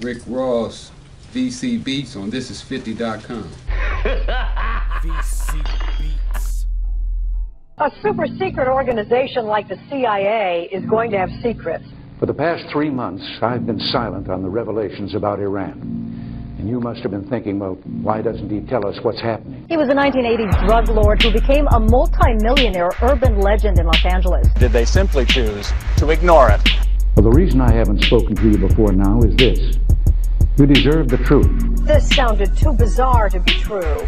Rick Ross, VCBEATS on THISIS50.com. VCBEATS. A super secret organization like the CIA is going to have secrets. For the past 3 months, I've been silent on the revelations about Iran. And you must have been thinking, well, why doesn't he tell us what's happening? He was a 1980s drug lord who became a multi-millionaire urban legend in Los Angeles. Did they simply choose to ignore it? Well, the reason I haven't spoken to you before now is this. You deserve the truth. This sounded too bizarre to be true.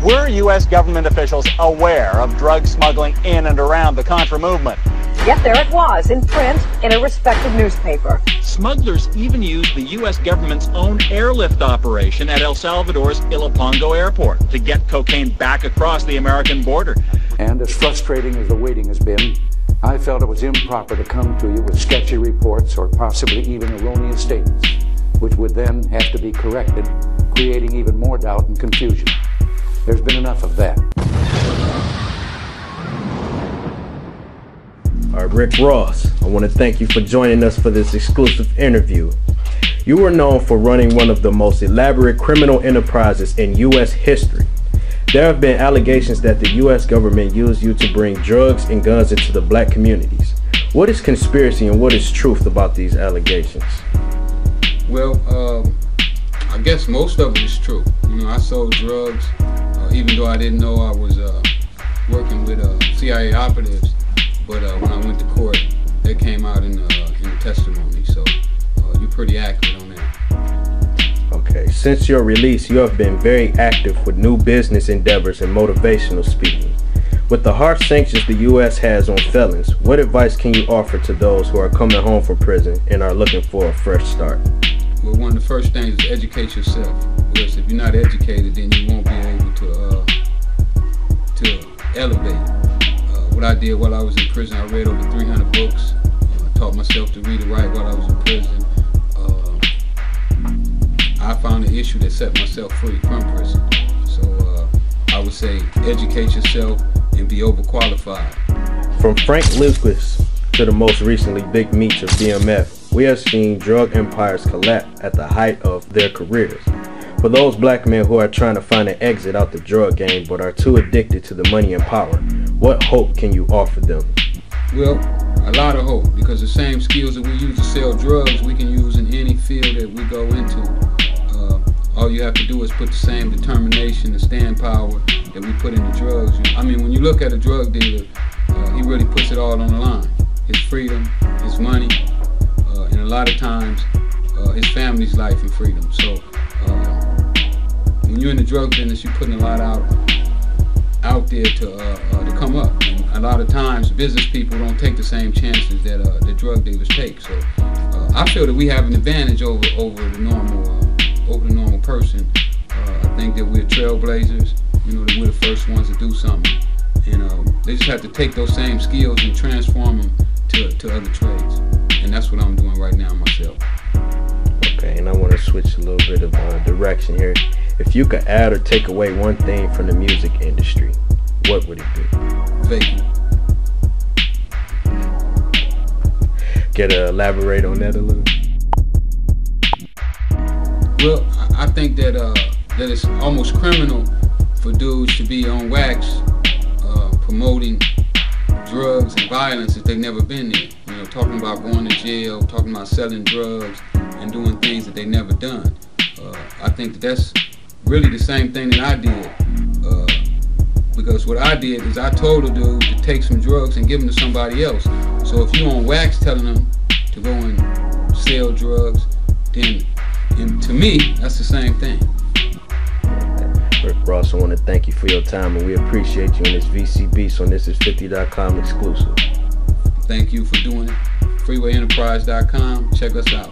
Were U.S. government officials aware of drug smuggling in and around the Contra movement? Yet there it was, in print, in a respected newspaper. Smugglers even used the U.S. government's own airlift operation at El Salvador's Ilopango airport to get cocaine back across the American border. And as frustrating as the waiting has been, I felt it was improper to come to you with sketchy reports or possibly even erroneous statements, which would then have to be corrected, creating even more doubt and confusion. There's been enough of that. All right, Rick Ross, I want to thank you for joining us for this exclusive interview. You are known for running one of the most elaborate criminal enterprises in U.S. history. There have been allegations that the U.S. government used you to bring drugs and guns into the black communities. What is conspiracy and what is truth about these allegations? Well, I guess most of it is true. You know, I sold drugs, even though I didn't know I was working with CIA operatives. But when I went to court, that came out in the testimony. So you're pretty accurate on that. Okay, since your release, you have been very active with new business endeavors and motivational speaking. With the harsh sanctions the U.S. has on felons, what advice can you offer to those who are coming home from prison and are looking for a fresh start? Well, one of the first things is educate yourself. Because if you're not educated, then you won't be able to elevate. What I did while I was in prison, I read over 300 books. Taught myself to read and write while I was in prison. I found an issue that set myself free from prison. So I would say educate yourself and be overqualified. From Frank Lucas to the most recently Big Meats of BMF, we have seen drug empires collapse at the height of their careers. For those black men who are trying to find an exit out the drug game but are too addicted to the money and power, what hope can you offer them? Well, a lot of hope, because the same skills that we use to sell drugs, we can use in any field that we go into. All you have to do is put the same determination and stand power that we put into drugs. I mean, when you look at a drug dealer, he really puts it all on the line. His freedom, his money, and a lot of times, his family's life and freedom. So, when you're in the drug business, you're putting a lot out there to come up. And a lot of times, business people don't take the same chances that the drug dealers take. So, I feel that we have an advantage over the normal person. I think that we're trailblazers. You know, that we're the first ones to do something. And they just have to take those same skills and transform them to other trades. And that's what I'm doing right now myself. Okay, and I want to switch a little bit of direction here. If you could add or take away one thing from the music industry, what would it be? Vacant. Care to elaborate on that a little? Well, I think that it's almost criminal for dudes to be on wax promoting drugs and violence if they've never been there. You know, talking about going to jail, talking about selling drugs and doing things that they've never done. I think that's really the same thing that I did. Because what I did is I told a dude to take some drugs and give them to somebody else. So if you're on wax telling them to go and sell drugs, then to me, that's the same thing. Rick Ross, I want to thank you for your time, and we appreciate you in this VCBEATS on THISIS50.com exclusive. Thank you for doing it. FreewayEnterprise.com. Check us out.